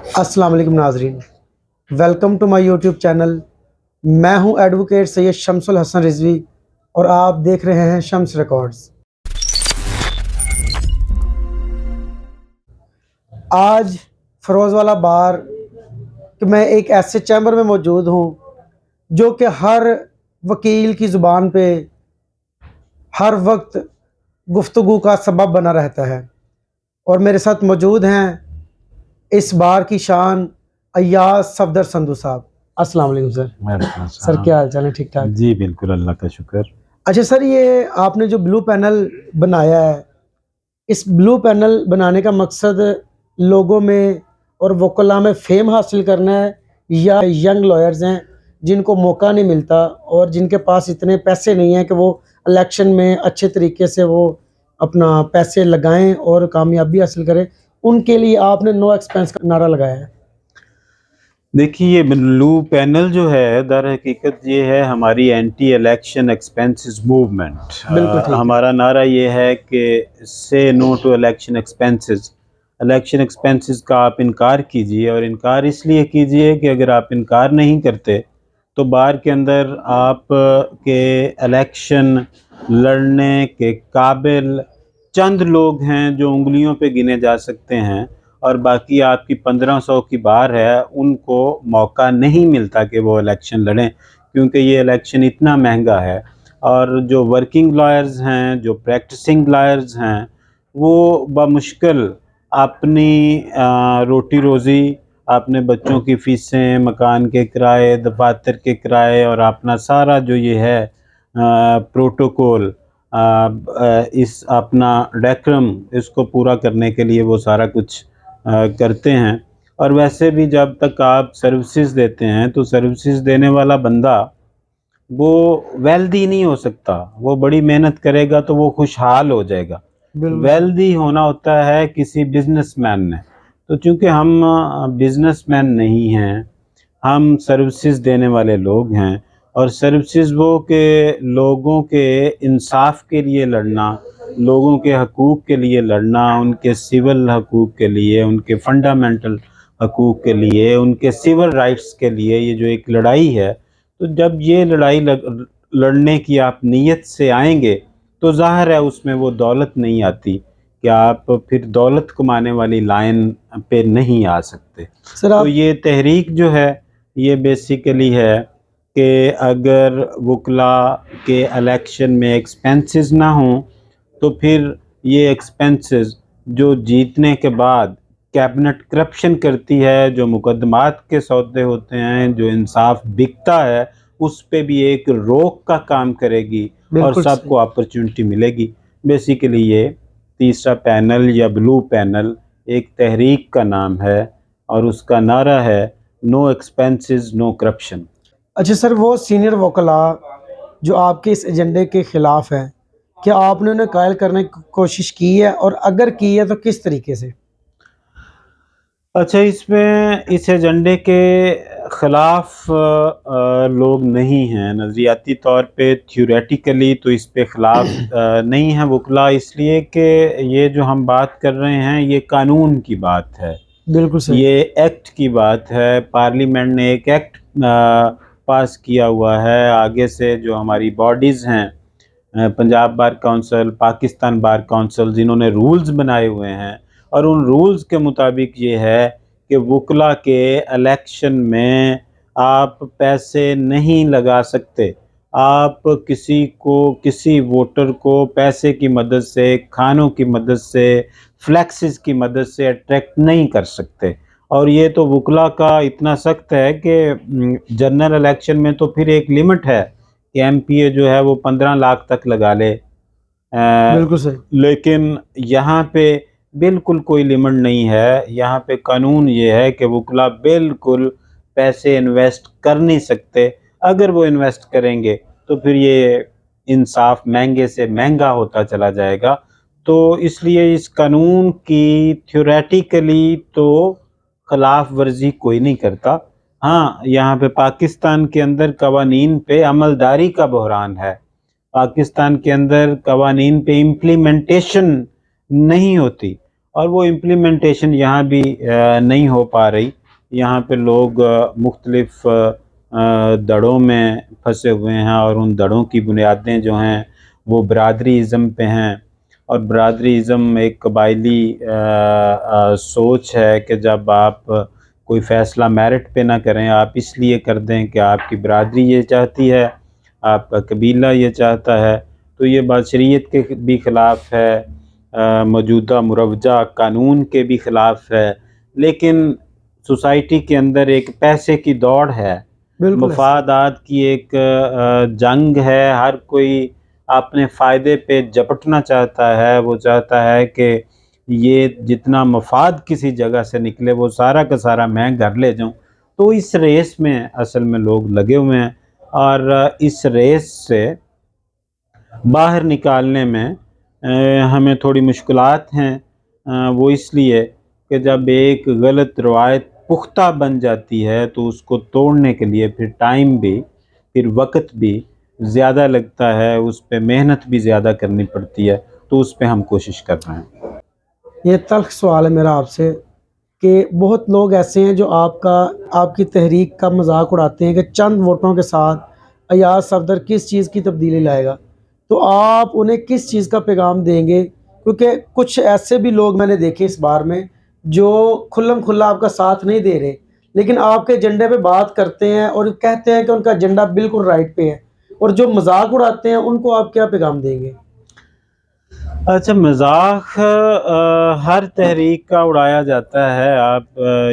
अस्सलाम वालेकुम नाजरीन, welcome to my YouTube channel. मैं हूं एडवोकेट सैयद शम्सुल हसन रिजवी और आप देख रहे हैं शम्स रिकॉर्ड्स। आज फ़रोज़वाला बार कि मैं एक ऐसे चैम्बर में मौजूद हूं जो कि हर वकील की ज़ुबान पे हर वक्त गुफ्तगू का सबब बना रहता है और मेरे साथ मौजूद हैं इस बार की शान अय्याज सफदर संधू साहब। अस्सलाम वालेकुम सर। सर क्या हाल चाल है? ठीक ठाक जी बिल्कुल, अल्लाह का शुक्र। अच्छा सर, ये आपने जो ब्लू पैनल बनाया है, इस ब्लू पैनल बनाने का मकसद लोगों में और वकला में फेम हासिल करना है या यंग लॉयर्स हैं जिनको मौका नहीं मिलता और जिनके पास इतने पैसे नहीं हैं कि वो इलेक्शन में अच्छे तरीके से वो अपना पैसे लगाएं और कामयाबी हासिल करें, उनके लिए आपने नो एक्सपेंस का नारा लगाया है? देखिए, ये ब्लू पैनल जो है दर हकीकत ये है हमारी एंटी इलेक्शन एक्सपेंसेस मूवमेंट। बिल्कुल ठीक है। हमारा नारा ये है कि say no to election expenses. Election expenses का आप इनकार कीजिए, और इनकार इसलिए कीजिए कि अगर आप इनकार नहीं करते तो बार के अंदर आप के इलेक्शन लड़ने के काबिल चंद लोग हैं जो उंगलियों पे गिने जा सकते हैं, और बाकी आपकी 1500 की बार है, उनको मौका नहीं मिलता कि वो इलेक्शन लड़ें, क्योंकि ये इलेक्शन इतना महंगा है। और जो वर्किंग लॉयर्स हैं, जो प्रैक्टिसिंग लॉयर्स हैं, वो बमुश्किल अपनी रोटी रोज़ी, अपने बच्चों की फ़ीसें, मकान के किराए, दफातर के किराए और अपना सारा जो ये है प्रोटोकॉल, इस अपना डेक्रम, इसको पूरा करने के लिए वो सारा कुछ करते हैं। और वैसे भी जब तक आप सर्विसेज देते हैं तो सर्विसेज देने वाला बंदा वो वेल्दी नहीं हो सकता। वो बड़ी मेहनत करेगा तो वो खुशहाल हो जाएगा। वेल्दी होना होता है किसी बिजनेसमैन ने। तो चूंकि हम बिजनेसमैन नहीं हैं, हम सर्विसेज देने वाले लोग हैं, और सर्विसेज वो के लोगों के इंसाफ के लिए लड़ना, लोगों के हकूक़ के लिए लड़ना, उनके सिविल हकूक़ के लिए, उनके फंडामेंटल हकूक़ के लिए, उनके सिविल राइट्स के लिए, ये जो एक लड़ाई है, तो जब ये लड़ाई लड़ने की आप नीयत से आएंगे तो ज़ाहिर है उसमें वो दौलत नहीं आती कि आप फिर दौलत कमाने वाली लाइन पे नहीं आ सकते। सर आप तो ये तहरीक जो है ये बेसिकली है कि अगर वकला के इलेक्शन में एक्सपेंसेस ना हों तो फिर ये एक्सपेंसेस जो जीतने के बाद कैबिनेट करप्शन करती है, जो मुकदमात के सौदे होते हैं, जो इंसाफ बिकता है, उस पे भी एक रोक का काम करेगी और बिल्कुल सबको अपॉर्चुनिटी मिलेगी। बेसिकली ये तीसरा पैनल या ब्लू पैनल एक तहरीक का नाम है और उसका नारा है नो एक्सपेंसेस नो करप्शन। अच्छा सर, वो सीनियर वकला जो आपके इस एजेंडे के ख़िलाफ़ हैं, क्या आपने उन्हें कायल करने की कोशिश की है और अगर की है तो किस तरीके से? अच्छा, इसमें इस एजेंडे के ख़िलाफ़ लोग नहीं हैं नज़रियाती तौर पे। थ्योरेटिकली तो इस पे ख़िलाफ़ नहीं है वकला, इसलिए कि ये जो हम बात कर रहे हैं ये कानून की बात है, बिल्कुल सही। ये एक्ट की बात है। पार्लियामेंट ने एक एक्ट पास किया हुआ है। आगे से जो हमारी बॉडीज़ हैं, Punjab bar council, Pakistan bar council, जिन्होंने रूल्स बनाए हुए हैं, और उन रूल्स के मुताबिक ये है कि वकला के इलेक्शन में आप पैसे नहीं लगा सकते। आप किसी को, किसी वोटर को पैसे की मदद से, खानों की मदद से, फ्लैक्सेस की मदद से अट्रैक्ट नहीं कर सकते। और ये तो वकला का इतना सख्त है कि जनरल इलेक्शन में तो फिर एक लिमिट है कि एमपीए जो है वो 15 लाख तक लगा ले। बिल्कुल सही। लेकिन यहाँ पे बिल्कुल कोई लिमिट नहीं है। यहाँ पे कानून ये है कि वकला बिल्कुल पैसे इन्वेस्ट कर नहीं सकते। अगर वो इन्वेस्ट करेंगे तो फिर ये इंसाफ महंगे से महंगा होता चला जाएगा। तो इसलिए इस कानून की थ्योरेटिकली तो खिलाफ वर्जी कोई नहीं करता। हाँ, यहाँ पे पाकिस्तान के अंदर कवानीन पे अमलदारी का बहरान है। पाकिस्तान के अंदर कवानीन पे इम्प्लीमेंटेशन नहीं होती, और वो इम्प्लीमेंटेशन यहाँ भी नहीं हो पा रही। यहाँ पे लोग मुख्तलिफ दड़ों में फंसे हुए हैं और उन दड़ों की बुनियादें जो हैं वो बरादरीज़म पे हैं। और बरादरीज़म एक कबायली सोच है कि जब आप कोई फ़ैसला मेरिट पे ना करें, आप इसलिए कर दें कि आपकी बरादरी ये चाहती है, आपका कबीला ये चाहता है, तो ये बात शरीयत के भी ख़िलाफ़ है, मौजूदा मुरवजा कानून के भी ख़िलाफ़ है। लेकिन सोसाइटी के अंदर एक पैसे की दौड़ है, बिल्कुल ऐसे। मफादात की एक जंग है। हर कोई अपने फ़ायदे पे झपटना चाहता है। वो चाहता है कि ये जितना मफाद किसी जगह से निकले वो सारा का सारा मैं घर ले जाऊं। तो इस रेस में असल में लोग लगे हुए हैं और इस रेस से बाहर निकालने में हमें थोड़ी मुश्किलात हैं। वो इसलिए कि जब एक गलत रवायत पुख्ता बन जाती है तो उसको तोड़ने के लिए फिर टाइम भी, फिर वक्त भी ज़्यादा लगता है, उस पे मेहनत भी ज़्यादा करनी पड़ती है। तो उस पे हम कोशिश कर रहे हैं। ये तल्ख़ सवाल है मेरा आपसे कि बहुत लोग ऐसे हैं जो आपकी तहरीक का मजाक उड़ाते हैं कि चंद वोटों के साथ अयाज सफदर किस चीज़ की तब्दीली लाएगा। तो आप उन्हें किस चीज़ का पैगाम देंगे? क्योंकि कुछ ऐसे भी लोग मैंने देखे इस बार में जो खुल्लम खुल्ला आपका साथ नहीं दे रहे, लेकिन आपके एजेंडे पे बात करते हैं और कहते हैं कि उनका एजेंडा बिल्कुल राइट पे है, और जो मजाक उड़ाते हैं उनको आप क्या पैगाम देंगे? अच्छा, मज़ाक हर तहरीक का उड़ाया जाता है। आप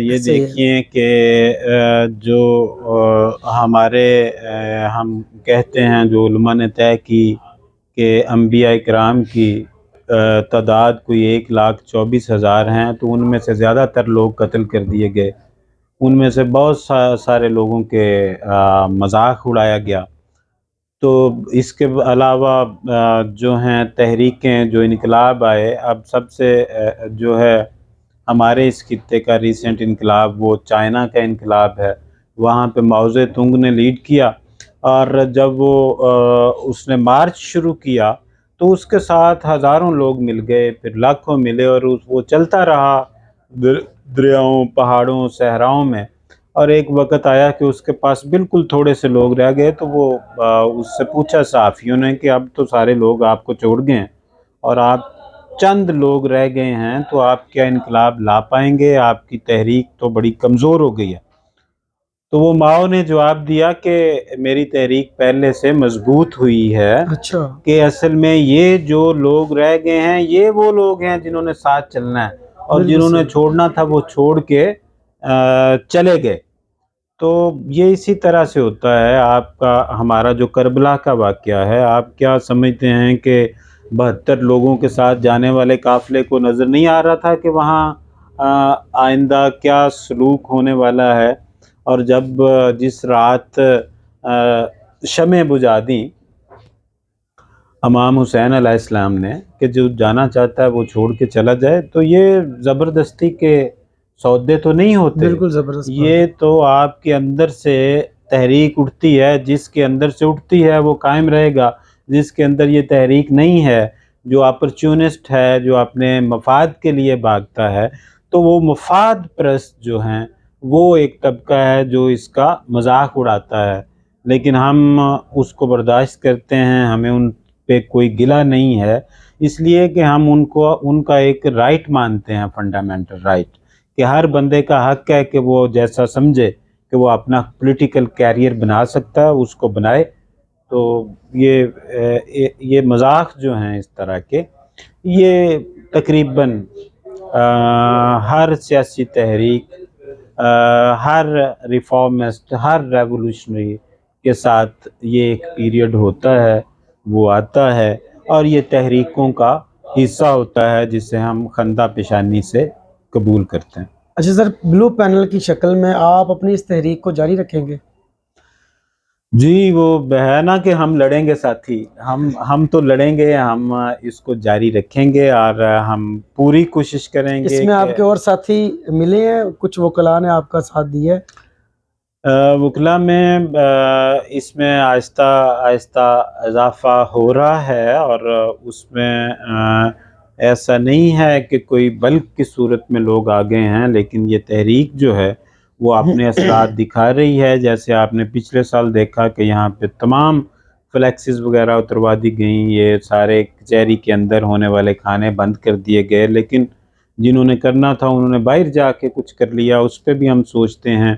ये सही है। देखिए कि जो हमारे हम कहते हैं जो उलमा ने तय की कि अम्बिया इकराम की तादाद कोई 1,24,000 हैं, तो उनमें से ज़्यादातर लोग कत्ल कर दिए गए। उनमें से बहुत सारे लोगों के मज़ाक उड़ाया गया। तो इसके अलावा जो हैं तहरीकें, जो इनकलाब आए, अब सबसे जो है हमारे इस खित्ते का रीसेंट इनकलाब वो चाइना का इनकलाब है। वहाँ पे माओ ज़ेतुंग ने लीड किया और जब वो उसने मार्च शुरू किया तो उसके साथ हज़ारों लोग मिल गए, फिर लाखों मिले और वो चलता रहा दरियाओं, पहाड़ों, सहराओं में। और एक वक़्त आया कि उसके पास बिल्कुल थोड़े से लोग रह गए, तो वो उससे पूछा सहाफ़ियों ने कि अब तो सारे लोग आपको छोड़ गए हैं और आप चंद लोग रह गए हैं, तो आप क्या इनकलाब ला पाएँगे? आपकी तहरीक तो बड़ी कमज़ोर हो गई है। तो वो माओ ने जवाब दिया कि मेरी तहरीक पहले से मज़बूत हुई है, अच्छा। कि असल में ये जो लोग रह गए हैं, ये वो लोग हैं जिन्होंने साथ चलना है और बिल्कुल जिन्होंने सही। छोड़ना था वो छोड़ के चले गए। तो ये इसी तरह से होता है। आपका हमारा जो करबला का वाक़या है, आप क्या समझते हैं कि 72 लोगों के साथ जाने वाले काफ़िले को नज़र नहीं आ रहा था कि वहाँ आइंदा क्या सलूक होने वाला है? और जब जिस रात शमें बुझा दी इमाम हुसैन अलैहिस्सलाम ने कि जो जाना चाहता है वो छोड़ के चला जाए, तो ये ज़बरदस्ती के सौदे तो नहीं होते। बिल्कुल ज़बरदस्त बात ये है। तो आपके अंदर से तहरीक उठती है, जिसके अंदर से उठती है वो कायम रहेगा। जिसके अंदर ये तहरीक नहीं है, जो अपॉर्च्युनिस्ट है, जो अपने मफाद के लिए भागता है, तो वो मफाद परस्त जो हैं, वो एक तबका है जो इसका मजाक उड़ाता है। लेकिन हम उसको बर्दाश्त करते हैं, हमें उन पे कोई गिला नहीं है, इसलिए कि हम उनको उनका एक राइट मानते हैं, फंडामेंटल राइट, कि हर बंदे का हक है कि वो जैसा समझे कि वो अपना पॉलिटिकल कैरियर बना सकता है, उसको बनाए। तो ये मज़ाक जो हैं इस तरह के, ये तकरीबन हर सियासी तहरीक, हर रिफॉर्मिस्ट, हर रेवोल्यूशनरी के साथ ये एक पीरियड होता है, वो आता है और ये तहरीकों का हिस्सा होता है जिसे हम खंदा पेशानी से कबूल करते हैं। अच्छा सर, ब्लू पैनल की शक्ल में आप अपनी इस तहरीक को जारी रखेंगे? जी, वो है ना कि हम लड़ेंगे साथी, हम तो लड़ेंगे, हम इसको जारी रखेंगे और हम पूरी कोशिश करेंगे इसमें कि आपके और साथी मिले हैं? कुछ वकला ने आपका साथ दिया है? वकला में इसमें आहिस्ता आहिस्ता इजाफ़ा हो रहा है और उसमें ऐसा नहीं है कि कोई बल्क की सूरत में लोग आ गए हैं, लेकिन ये तहरीक जो है वो अपने असरात दिखा रही है। जैसे आपने पिछले साल देखा कि यहाँ पे तमाम फ्लैक्सेस वगैरह उतरवा दी गई, ये सारे कचहरी के अंदर होने वाले खाने बंद कर दिए गए, लेकिन जिन्होंने करना था उन्होंने बाहर जाके कुछ कर लिया। उस पर भी हम सोचते हैं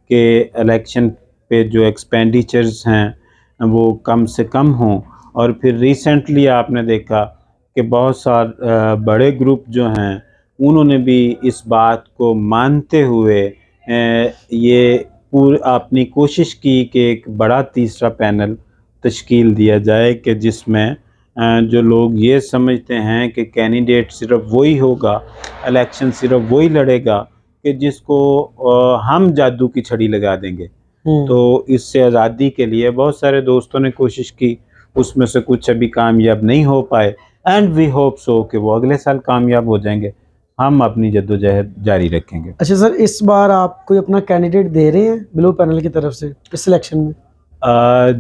कि इलेक्शन पे जो एक्सपेंडिचर्स हैं वो कम से कम हों। और फिर रिसेंटली आपने देखा कि बहुत सारे बड़े ग्रुप जो हैं उन्होंने भी इस बात को मानते हुए ये अपनी कोशिश की कि एक बड़ा तीसरा पैनल तश्कील दिया जाए कि जिसमें जो लोग ये समझते हैं कि कैंडिडेट सिर्फ वही होगा, इलेक्शन सिर्फ वही लड़ेगा कि जिसको हम जादू की छड़ी लगा देंगे। तो इससे आज़ादी के लिए बहुत सारे दोस्तों ने कोशिश की, उसमें से कुछ अभी कामयाब नहीं हो पाए, एंड वी होप सो कि वो अगले साल कामयाब हो जाएंगे। हम अपनी जद्दोजहद जारी रखेंगे। अच्छा सर, इस बार आप कोई अपना कैंडिडेट दे रहे हैं ब्लू पैनल की तरफ से इस इलेक्शन में?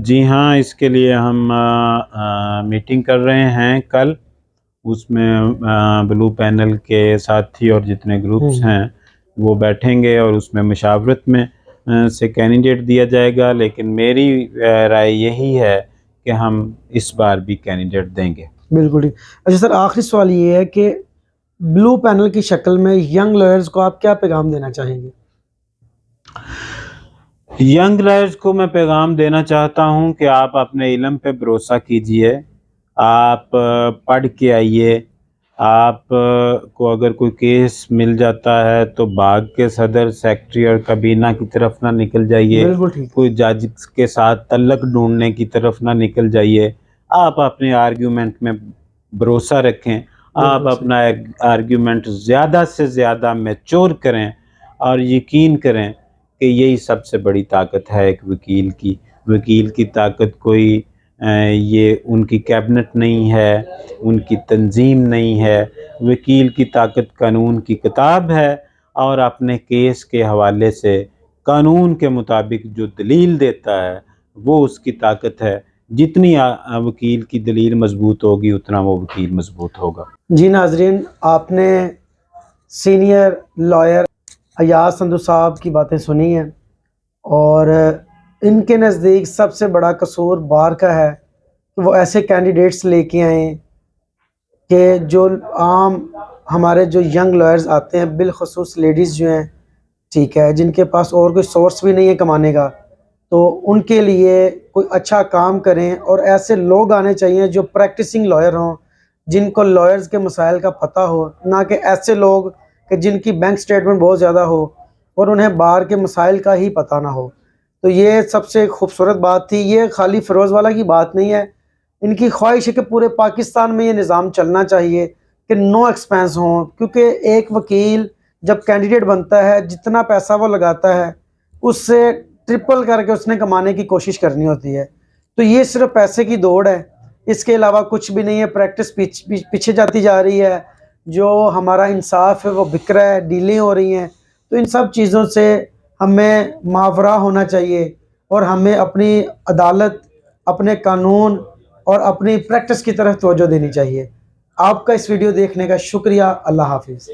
जी हाँ, इसके लिए हम मीटिंग कर रहे हैं कल। उसमें ब्लू पैनल के साथी और जितने ग्रुप्स हैं वो बैठेंगे और उसमें मशावरत में से कैंडिडेट दिया जाएगा। लेकिन मेरी राय यही है कि हम इस बार भी कैंडिडेट देंगे। बिल्कुल ठीक। अच्छा सर, आखिरी सवाल ये है कि ब्लू पैनल की शक्ल में यंग लॉयर्स को आप क्या पैगाम देना चाहेंगे? यंग लॉयर्स को मैं पैगाम देना चाहता हूं कि आप अपने इल्म पे भरोसा कीजिए, आप पढ़ के आइए। आप को अगर कोई केस मिल जाता है तो भाग के सदर, सेक्रेटरी और kabina की तरफ ना निकल जाइए, बिल्कुल ठीक। कोई जज के साथ तल्लक ढूंढने की तरफ ना निकल जाइए। आप अपने आर्ग्यूमेंट में भरोसा रखें, आप अपना आर्ग्यूमेंट ज़्यादा से ज़्यादा मैच्योर करें और यकीन करें कि यही सबसे बड़ी ताकत है एक वकील की। वकील की ताकत कोई ये उनकी कैबिनेट नहीं है, उनकी तंजीम नहीं है। वकील की ताकत कानून की किताब है और अपने केस के हवाले से कानून के मुताबिक जो दलील देता है वो उसकी ताकत है। जितनी वकील की दलील मजबूत होगी उतना वो वकील मजबूत होगा। जी नाजरीन, आपने सीनियर लॉयर अयाज संधू साहब की बातें सुनी हैं और इनके नज़दीक सबसे बड़ा कसूर बार का है कि वो ऐसे कैंडिडेट्स लेके आए कि जो आम हमारे जो यंग लॉयर्स आते हैं, बिलखसूस लेडीज़ जो हैं, ठीक है, जिनके पास और कोई सोर्स भी नहीं है कमाने का, तो उनके लिए कोई अच्छा काम करें। और ऐसे लोग आने चाहिए जो प्रैक्टिसिंग लॉयर हों, जिनको लॉयर्स के मसाइल का पता हो, ना कि ऐसे लोग कि जिनकी बैंक स्टेटमेंट बहुत ज़्यादा हो और उन्हें बाहर के मसाइल का ही पता ना हो। तो ये सबसे खूबसूरत बात थी। ये खाली फ़िरोज़वाला की बात नहीं है, इनकी ख्वाहिश है कि पूरे पाकिस्तान में ये निज़ाम चलना चाहिए कि नो एक्सपेंस हों, क्योंकि एक वकील जब कैंडिडेट बनता है जितना पैसा वो लगाता है उससे ट्रिपल करके उसने कमाने की कोशिश करनी होती है। तो ये सिर्फ पैसे की दौड़ है, इसके अलावा कुछ भी नहीं है। प्रैक्टिस पीछे जाती जा रही है, जो हमारा इंसाफ है वो बिक रहा है, डीलें हो रही हैं। तो इन सब चीज़ों से हमें मावरा होना चाहिए और हमें अपनी अदालत, अपने कानून और अपनी प्रैक्टिस की तरफ तवज्जो देनी चाहिए। आपका इस वीडियो देखने का शुक्रिया। अल्लाह हाफिज़।